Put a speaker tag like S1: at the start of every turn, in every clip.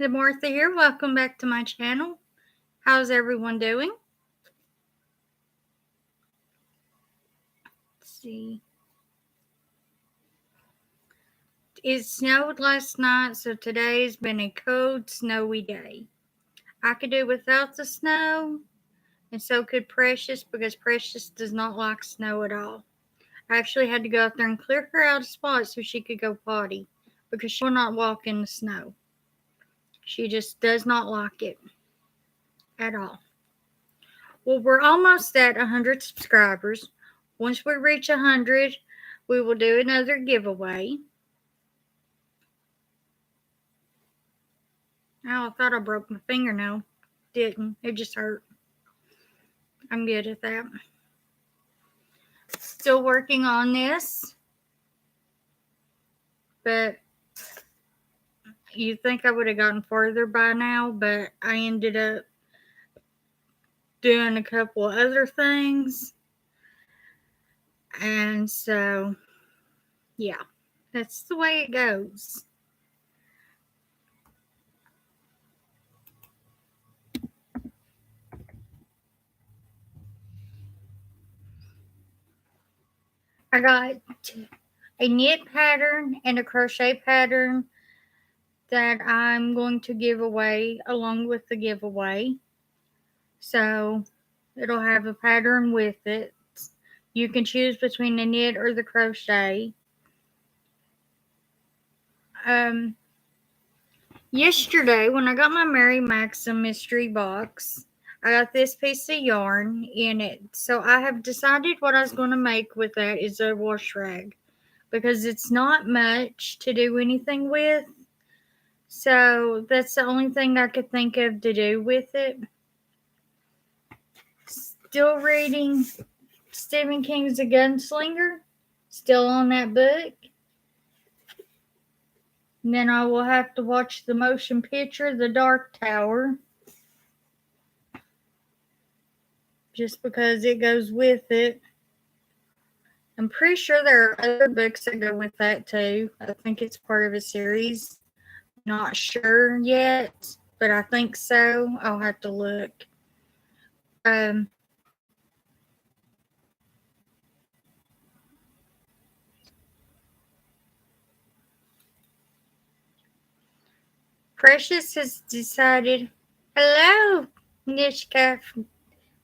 S1: Martha here. Welcome back to my channel. How's everyone doing? Let's see. It snowed last night, so today's been a cold, snowy day. I could do without the snow, and so could Precious because Precious does not like snow at all. I actually had to go out there and clear her out a spot so she could go potty because she will not walk in the snow. She just does not like it at all. Well, we're almost at 100 subscribers. Once we reach 100, we will do another giveaway. Oh, I thought I broke my fingernail. Didn't. It just hurt. I'm good at that. Still working on this. But you'd think I would have gotten further by now, but I ended up doing a couple of other things. And so, yeah, that's the way it goes. I got a knit pattern and a crochet pattern that I'm going to give away along with the giveaway. So it'll have a pattern with it. You can choose between the knit or the crochet. Yesterday, when I got my Mary Maxim mystery box, I got this piece of yarn in it. So I have decided what I was going to make with that is a wash rag because it's not much to do anything with. So that's the only thing I could think of to do with it. Still reading Stephen King's The Gunslinger. Still on that book. And then I will have to watch the motion picture The Dark Tower. Just because it goes with it. I'm pretty sure there are other books that go with that too. I think it's part of a series. Not sure yet, but I think so. I'll have to look. Precious has decided. Hello, Nishka.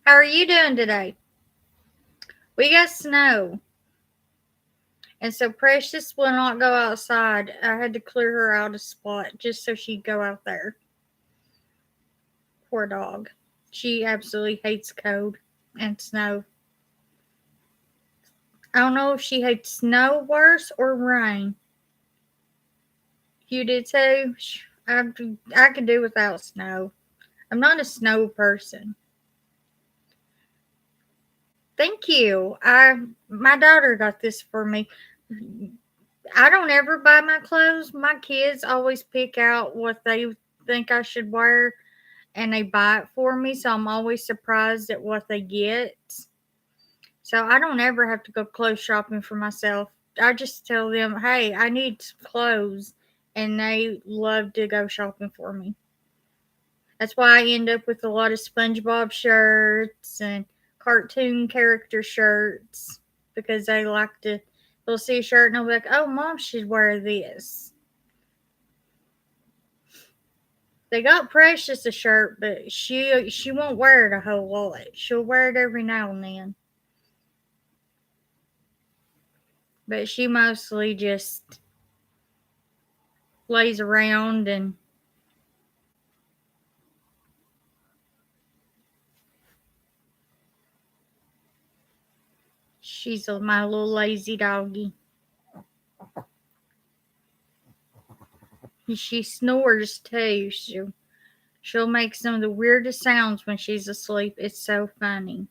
S1: How are you doing today? We got snow. And so Precious will not go outside. I had to clear her out a spot just so she'd go out there. Poor dog. She absolutely hates cold and snow. I don't know if she hates snow worse or rain. You did too? I could do without snow. I'm not a snow person. Thank you. My daughter got this for me. I don't ever buy my clothes. My kids always pick out what they think I should wear and they buy it for me, so I'm always surprised at what they get. So I don't ever have to go clothes shopping for myself. I just tell them, hey, I need clothes, and they love to go shopping for me. That's why I end up with a lot of SpongeBob shirts and cartoon character shirts because they like to. They'll see a shirt and they'll be like, "Oh, Mom should wear this." They got Precious a shirt, but she won't wear it a whole lot. She'll wear it every now and then. But she mostly just lays around and she's my little lazy doggy. She snores too. She'll make some of the weirdest sounds when she's asleep. It's so funny.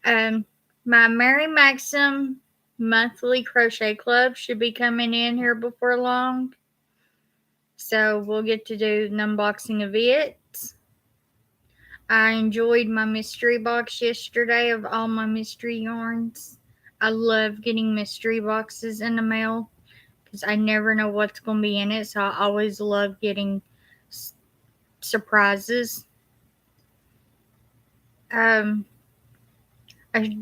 S1: My Mary Maxim monthly crochet club should be coming in here before long. So we'll get to do an unboxing of it. I enjoyed my mystery box yesterday of all my mystery yarns. I love getting mystery boxes in the mail because I never know what's going to be in it. So I always love getting surprises. Um, I,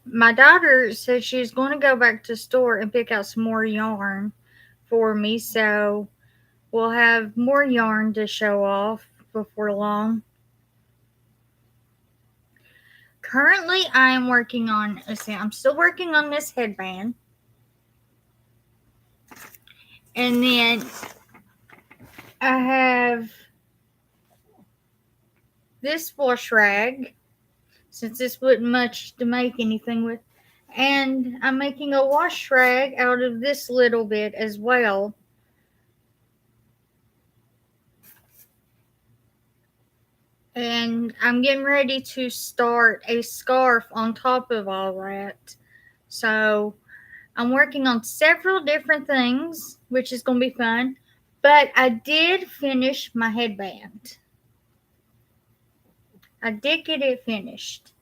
S1: my daughter said she's going to go back to the store and pick out some more yarn for me. So we'll have more yarn to show off before long. Currently, I am working on, let's see, I'm still working on this headband. And then I have this wash rag, since this wasn't much to make anything with. And I'm making a wash rag out of this little bit as well. And I'm getting ready to start a scarf on top of all that. So I'm working on several different things, which is going to be fun. But I did finish my headband. I did get it finished.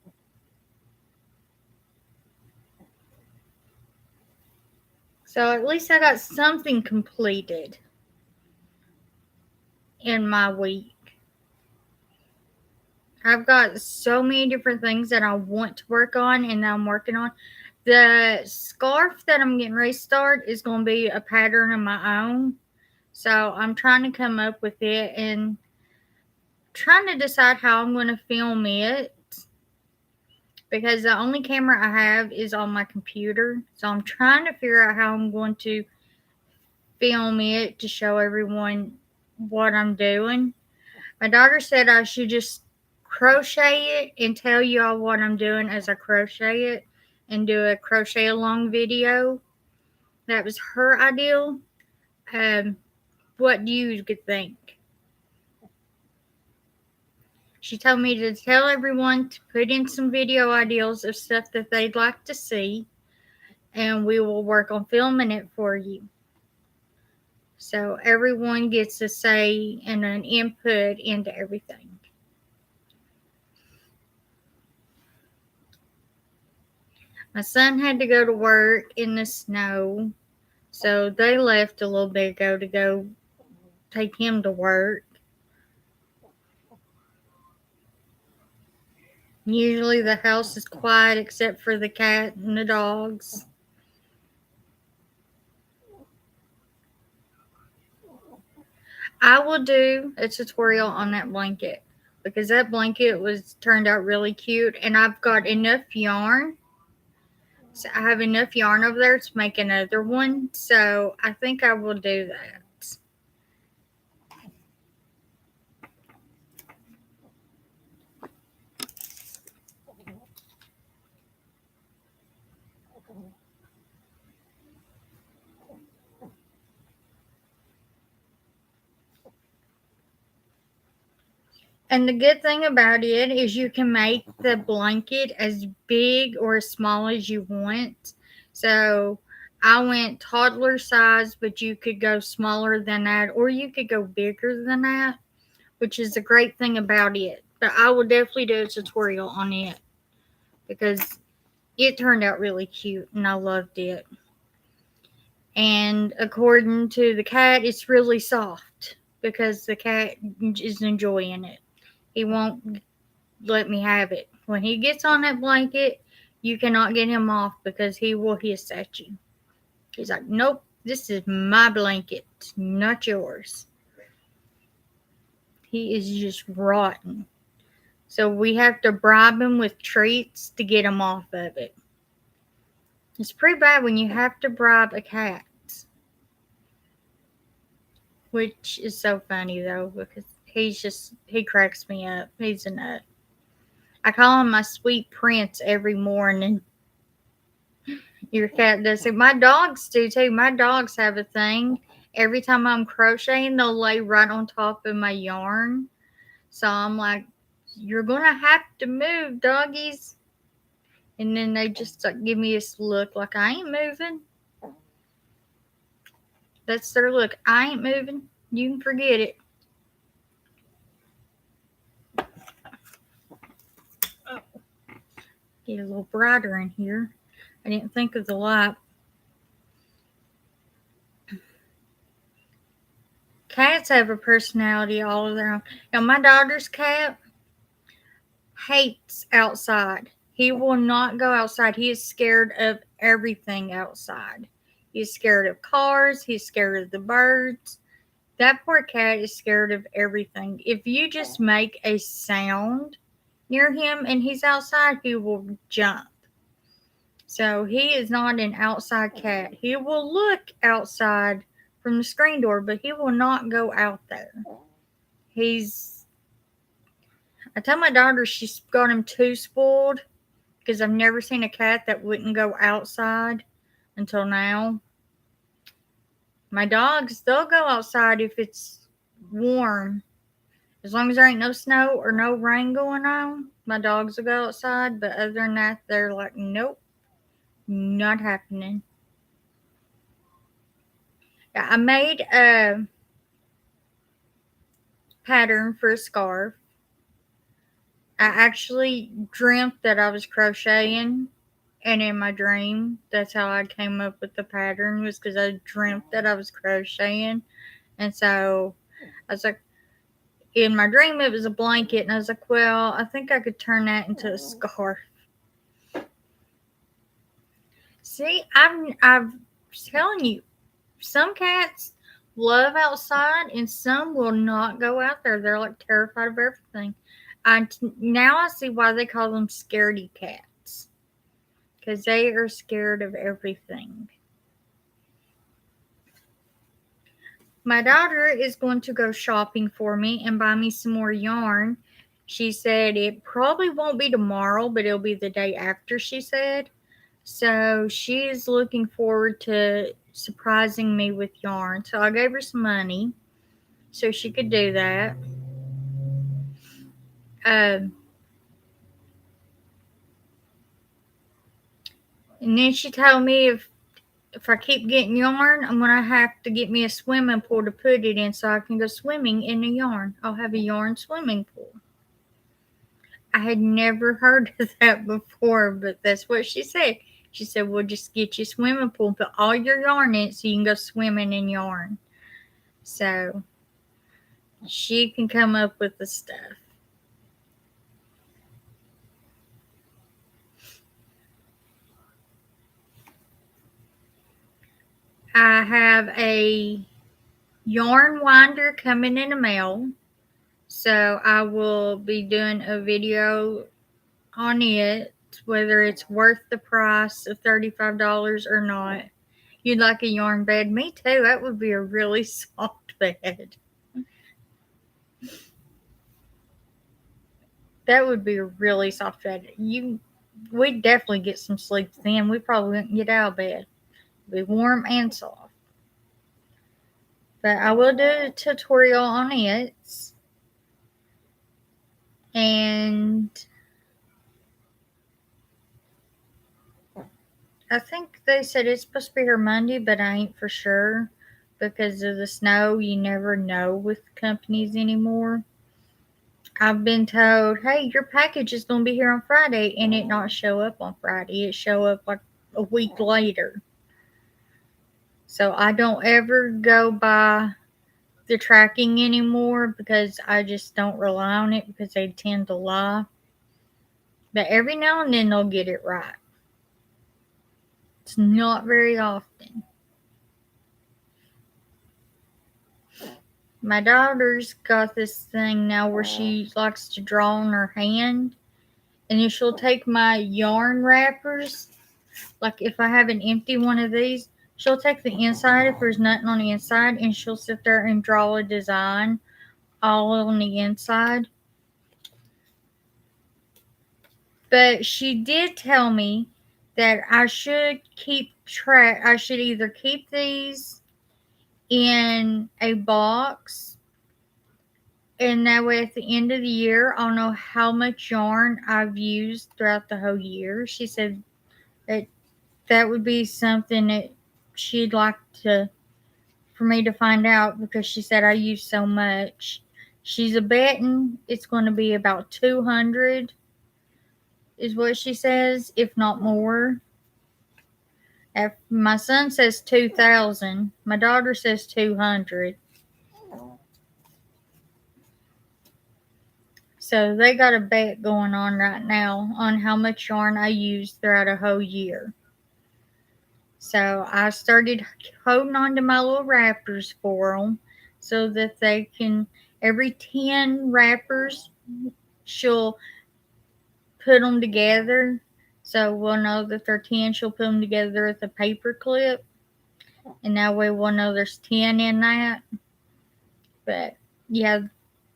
S1: So at least I got something completed in my week. I've got so many different things that I want to work on and that I'm working on. The scarf that I'm getting ready to start is going to be a pattern of my own. So I'm trying to come up with it and trying to decide how I'm going to film it, because the only camera I have is on my computer. So I'm trying to figure out how I'm going to film it to show everyone what I'm doing. My daughter said I should just crochet it and tell you all what I'm doing as I crochet it and do a crochet along video. That was her ideal. What do you think? She told me to tell everyone to put in some video ideas of stuff that they'd like to see, and we will work on filming it for you. So everyone gets a say and an input into everything. My son had to go to work in the snow, so they left a little bit ago to go take him to work. Usually the house is quiet except for the cat and the dogs. I will do a tutorial on that blanket because that blanket was turned out really cute, and I've got enough yarn. So I have enough yarn over there to make another one. So I think I will do that. And the good thing about it is you can make the blanket as big or as small as you want. So I went toddler size, but you could go smaller than that, or you could go bigger than that, which is the great thing about it. But I will definitely do a tutorial on it because it turned out really cute and I loved it. And according to the cat, it's really soft because the cat is enjoying it. He won't let me have it. When he gets on that blanket, you cannot get him off because he will hiss at you. He's like, nope, this is my blanket, not yours. He is just rotten. So we have to bribe him with treats to get him off of it. It's pretty bad when you have to bribe a cat. Which is so funny though, because he cracks me up. He's a nut. I call him my sweet prince every morning. Your cat does it. My dogs do too. My dogs have a thing. Every time I'm crocheting, they'll lay right on top of my yarn. So I'm like, you're going to have to move, doggies. And then they just give me this look like I ain't moving. That's their look. I ain't moving. You can forget it. Get a little brighter in here. I didn't think of the light. Cats have a personality all of their own. Now, my daughter's cat hates outside. He will not go outside. He is scared of everything outside. He's scared of cars. He's scared of the birds. That poor cat is scared of everything. If you just make a sound near him and he's outside, he will jump. So he is not an outside cat. He will look outside from the screen door, but he will not go out there. I tell my daughter she's got him too spoiled because I've never seen a cat that wouldn't go outside until now. My dogs, they'll go outside if it's warm. As long as there ain't no snow or no rain going on, my dogs will go outside. But other than that, they're like, nope, not happening. Yeah, I made a pattern for a scarf. I actually dreamt that I was crocheting, and in my dream, that's how I came up with the pattern, was because I dreamt that I was crocheting. And so I was like, in my dream, it was a blanket, and I was like, well, I think I could turn that into a scarf. See, I'm telling you, some cats love outside, and some will not go out there. They're like terrified of everything. Now I see why they call them scaredy cats, because they are scared of everything. My daughter is going to go shopping for me and buy me some more yarn. She said it probably won't be tomorrow, but it'll be the day after, she said. So she is looking forward to surprising me with yarn. So I gave her some money so she could do that. And then she told me if I keep getting yarn, I'm going to have to get me a swimming pool to put it in so I can go swimming in the yarn. I'll have a yarn swimming pool. I had never heard of that before, but that's what she said. She said, we'll just get you a swimming pool and put all your yarn in it so you can go swimming in yarn. So she can come up with the stuff. I have a yarn winder coming in the mail. So I will be doing a video on it, whether it's worth the price of $35 or not. You'd like a yarn bed? Me too. That would be a really soft bed. That would be a really soft bed. We'd definitely get some sleep then. We probably wouldn't get out of bed. It'd be warm and soft. But I will do a tutorial on it. And I think they said it's supposed to be here Monday, but I ain't for sure because of the snow. You never know with companies anymore. I've been told, hey, your package is going to be here on Friday, and it not show up on Friday. It show up like a week later. So I don't ever go by the tracking anymore because I just don't rely on it because they tend to lie. But every now and then they'll get it right. It's not very often. My daughter's got this thing now where she likes to draw on her hand, and then she'll take my yarn wrappers, like if I have an empty one of these, she'll take the inside if there's nothing on the inside, and she'll sit there and draw a design all on the inside. But she did tell me that I should keep track. I should either keep these in a box, and that way at the end of the year, I'll know how much yarn I've used throughout the whole year. She said that would be something that she'd like for me to find out because she said I use so much. She's a betting it's going to be about 200. is what she says, if not more. My son says 2,000. My daughter says 200. So they got a bet going on right now on how much yarn I use throughout a whole year. So I started holding on to my little wrappers for them so that they can, every 10 wrappers, she'll put them together. So we'll know that they're 10. She'll put them together with a paper clip. And that way we'll know there's 10 in that. But yeah,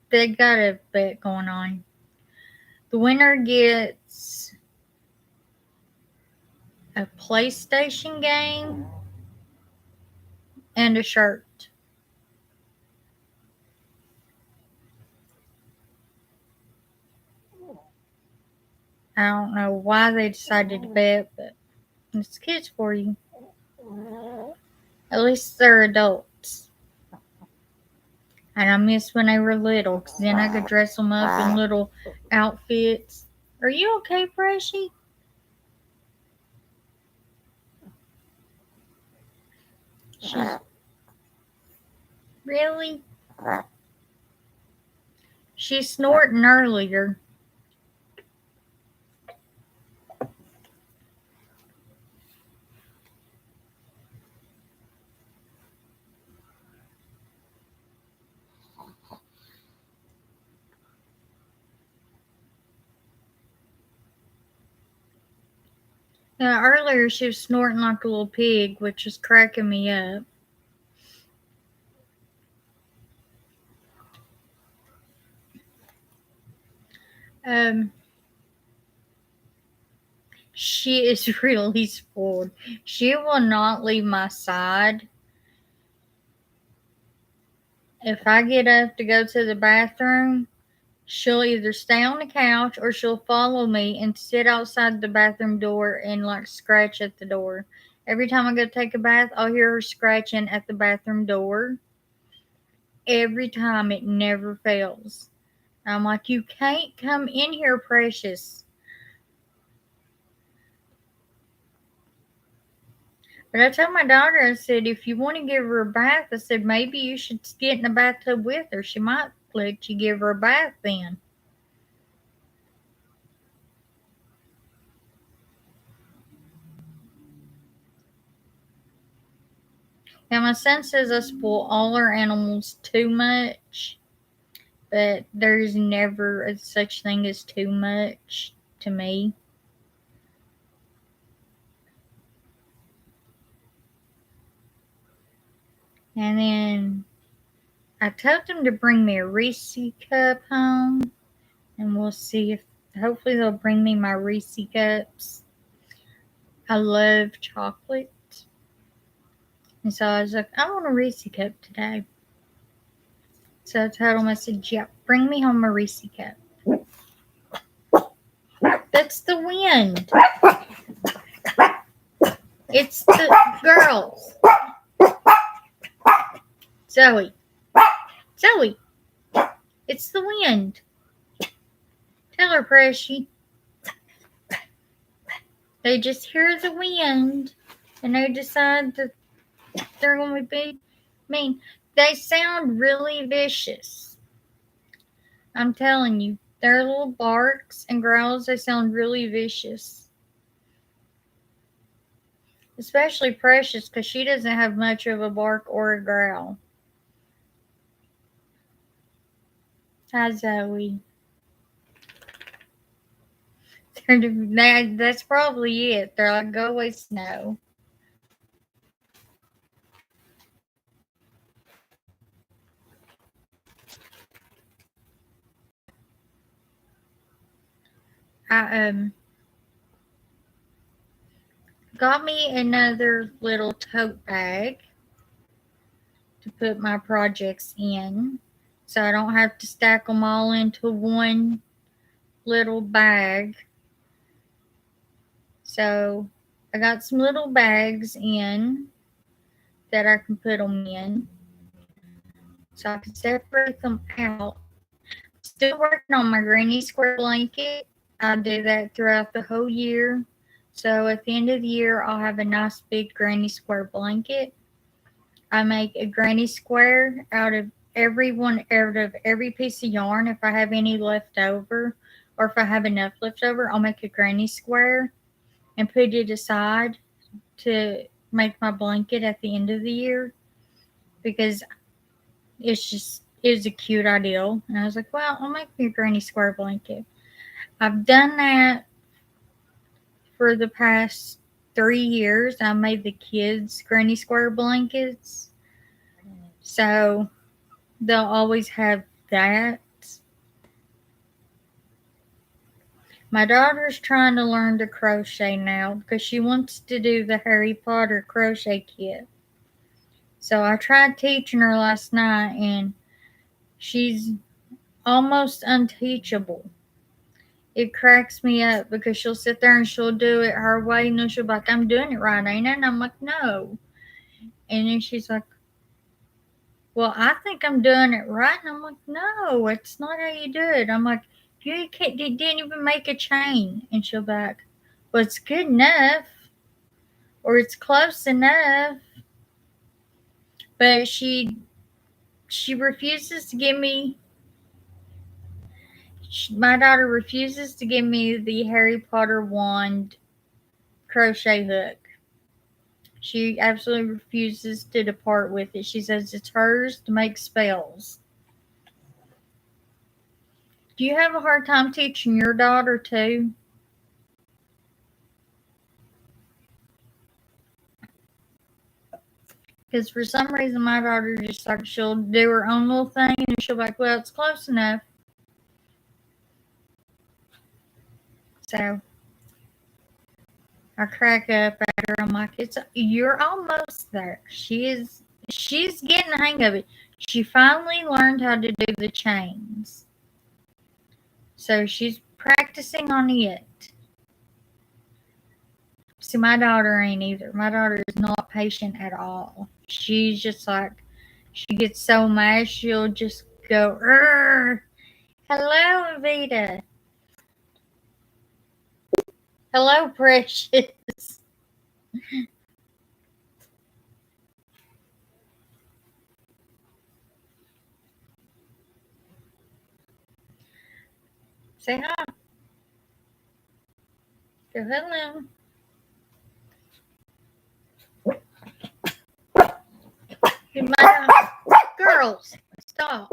S1: they got a bet going on. The winner gets a PlayStation game and a shirt. I don't know why they decided to bet, but it's kids for you. At least they're adults. And I miss when they were little, because then I could dress them up in little outfits. Are you okay, Freshie? Really? She's snorting earlier. Yeah, earlier she was snorting like a little pig, which is cracking me up. She is really spoiled. She will not leave my side. If I get up to go to the bathroom, she'll either stay on the couch or she'll follow me and sit outside the bathroom door and like scratch at the door. Every time I go take a bath, I'll hear her scratching at the bathroom door. Every time, it never fails. I'm like, you can't come in here, precious. But I told my daughter, I said, if you want to give her a bath, I said, maybe you should get in the bathtub with her. She might let you give her a bath then. Now, my son says I spoil all our animals too much, but there's never a such thing as too much to me. And then I told them to bring me a Reese cup home, and we'll see if hopefully they'll bring me my Reese cups. I love chocolate. And so I was like, I want a Reese cup today. So I told him, I said, yeah, bring me home a Reese cup. That's the wind. It's the girls. Zoe. Zoe. It's the wind. Tell her, Pressy. They just hear the wind and they decide that they're going to be mean. They sound really vicious. I'm telling you, their little barks and growls, they sound really vicious. Especially Precious, because she doesn't have much of a bark or a growl. Hi, Zoe. That's probably it. They're like, go away, Snow. I got me another little tote bag to put my projects in, so I don't have to stack them all into one little bag. So I got some little bags in that I can put them in, so I can separate them out. Still working on my granny square blanket. I do that throughout the whole year. So at the end of the year, I'll have a nice big granny square blanket. I make a granny square out of every piece of yarn. If I have any left over, or if I have enough left over, I'll make a granny square and put it aside to make my blanket at the end of the year, because it was a cute ideal. And I was like, well, I'll make me a granny square blanket. I've done that for the past 3 years. I made the kids granny square blankets. So they'll always have that. My daughter's trying to learn to crochet now because she wants to do the Harry Potter crochet kit. So I tried teaching her last night, and she's almost unteachable. It cracks me up because she'll sit there and she'll do it her way, and then she'll be like, I'm doing it right, ain't I? And I'm like, no. And then she's like, well, I think I'm doing it right. And I'm like, no, it's not how you do it. I'm like, you didn't even make a chain. And she'll be like, well, it's good enough, or it's close enough. But she refuses to give me, my daughter refuses to give me the Harry Potter wand crochet hook. She absolutely refuses to depart with it. She says it's hers to make spells. Do you have a hard time teaching your daughter too? Because for some reason my daughter just like, she'll do her own little thing and she'll be like, well, it's close enough. So I crack up at her. I'm like, you're almost there. She's getting the hang of it. She finally learned how to do the chains. So she's practicing on it. See, my daughter ain't either. My daughter is not patient at all. She's just like, she gets so mad, she'll just go, Rrr. Hello, Vita. Hello, Precious. Say hi. Go hello. Girls, stop.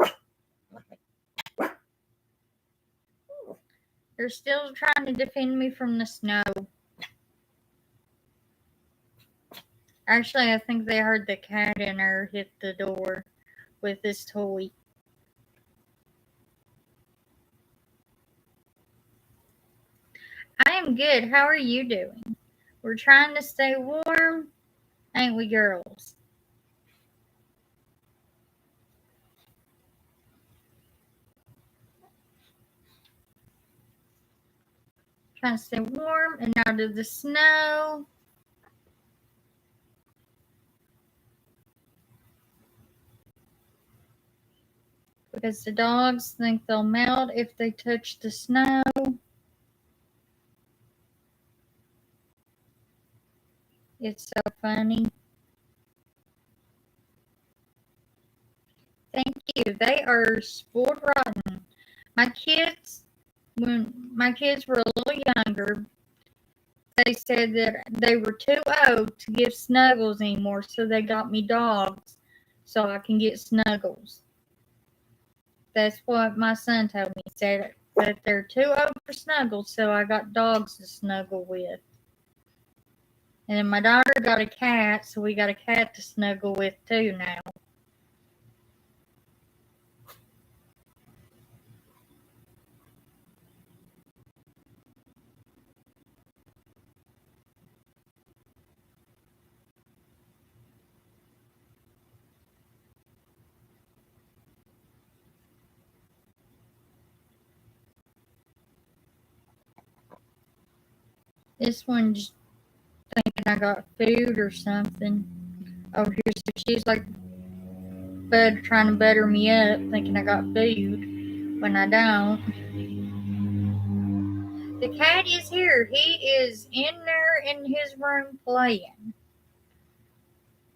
S1: They're still trying to defend me from the snow. Actually, I think they heard the cat in her hit the door with this toy. I am good. How are you doing? We're trying to stay warm, ain't we, girls? Trying to stay warm and out of the snow. Because the dogs think they'll melt if they touch the snow. It's so funny. Thank you. They are spoiled rotten. When my kids were a little younger, they said that they were too old to give Snuggles anymore, so they got me dogs so I can get Snuggles. That's what my son told me. He said that they're too old for Snuggles, so I got dogs to snuggle with. And then my daughter got a cat, so we got a cat to snuggle with too now. This one's thinking I got food or something. Over here, so she's like trying to butter me up, thinking I got food when I don't. The cat is here. He is in there in his room playing.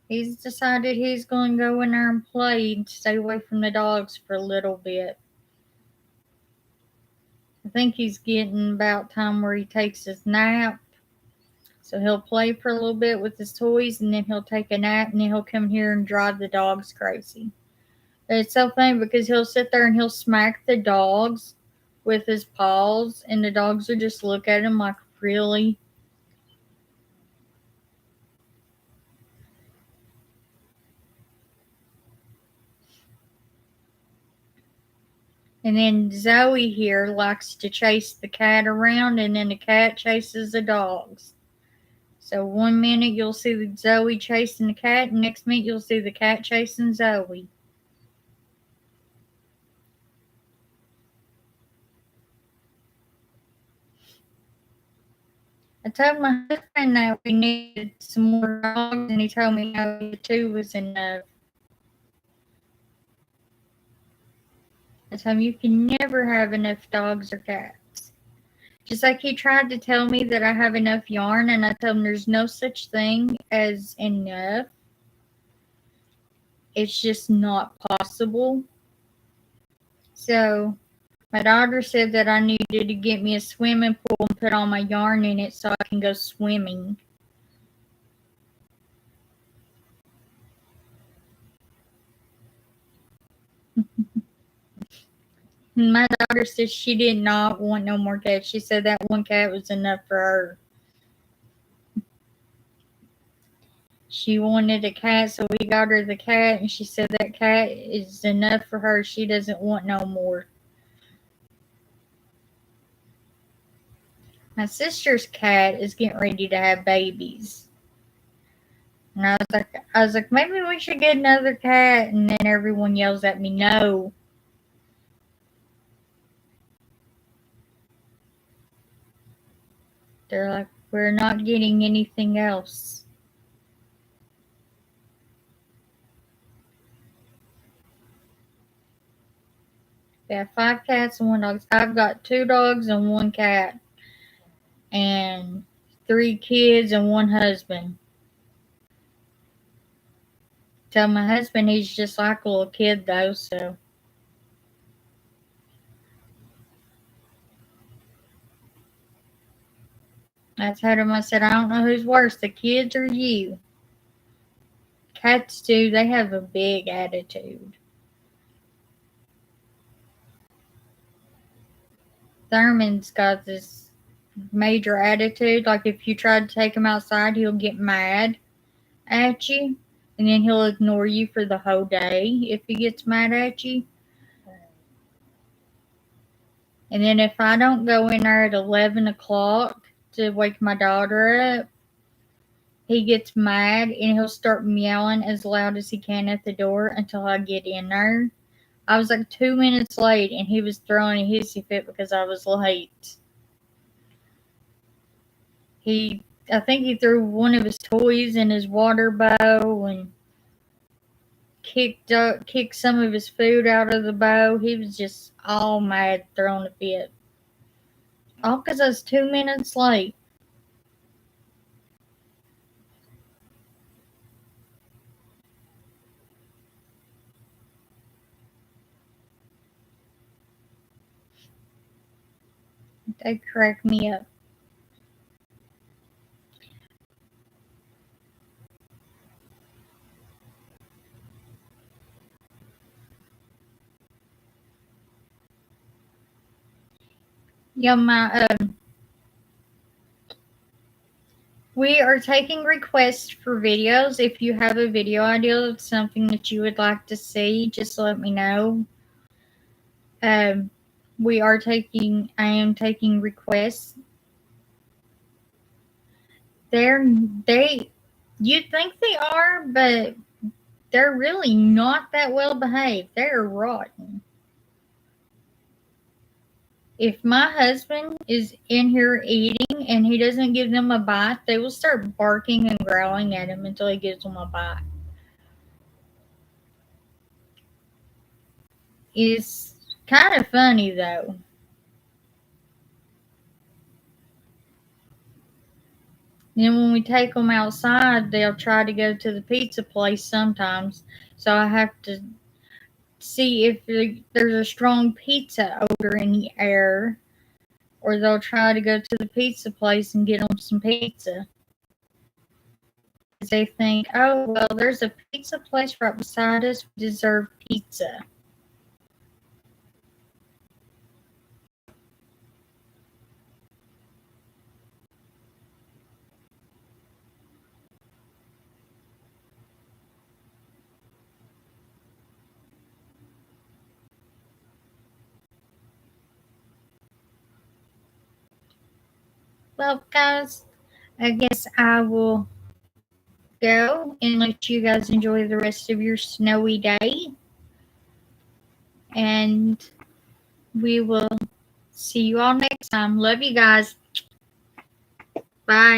S1: He's decided he's going to go in there and play and stay away from the dogs for a little bit. I think he's getting about time where he takes his nap. So he'll play for a little bit with his toys and then he'll take a nap and then he'll come here and drive the dogs crazy. But it's so funny because he'll sit there and he'll smack the dogs with his paws and the dogs will just look at him like, really? And then Zoe here likes to chase the cat around and then the cat chases the dogs. So one minute you'll see Zoe chasing the cat, and next minute you'll see the cat chasing Zoe. I told my husband that we needed some more dogs, and he told me no, 2 was enough. I told him you can never have enough dogs or cats. Just like he tried to tell me that I have enough yarn, and I told him there's no such thing as enough. It's just not possible. So my daughter said that I needed to get me a swimming pool and put all my yarn in it so I can go swimming. My daughter said she did not want no more cats. She said that one cat was enough for her. She wanted a cat, so we got her the cat, and she said that cat is enough for her. She doesn't want no more. My sister's cat is getting ready to have babies. And I was like, maybe we should get another cat. And then everyone yells at me, no. They're like, we're not getting anything else. They have 5 cats and 1 dog. I've got 2 dogs and 1 cat. And 3 kids and 1 husband. Tell my husband he's just like a little kid though, so. I told him, I said, I don't know who's worse, the kids or you. Cats do, they have a big attitude. Thurman's got this major attitude. Like if you try to take him outside, he'll get mad at you. And then he'll ignore you for the whole day if he gets mad at you. And then if I don't go in there at 11 o'clock to wake my daughter up, he gets mad and he'll start meowing as loud as he can at the door until I get in there. I was like 2 minutes late and he was throwing a hissy fit because I was late. I think he threw one of his toys in his water bowl and kicked some of his food out of the bowl. He was just all mad, throwing a fit. All because I was 2 minutes late. They cracked me up. Yeah, we are taking requests for videos. If you have a video idea of something that you would like to see, just let me know. Um, I am taking requests. You'd think they are, but they're really not that well behaved. They're rotten. If my husband is in here eating and he doesn't give them a bite, they will start barking and growling at him until he gives them a bite. It's kind of funny though. Then when we take them outside, they'll try to go to the pizza place sometimes. So I have to see if there's a strong pizza odor in the air, or they'll try to go to the pizza place and get them some pizza. They think, oh, well, there's a pizza place right beside us. We deserve pizza. Well, guys, I guess I will go and let you guys enjoy the rest of your snowy day. And we will see you all next time. Love you guys. Bye.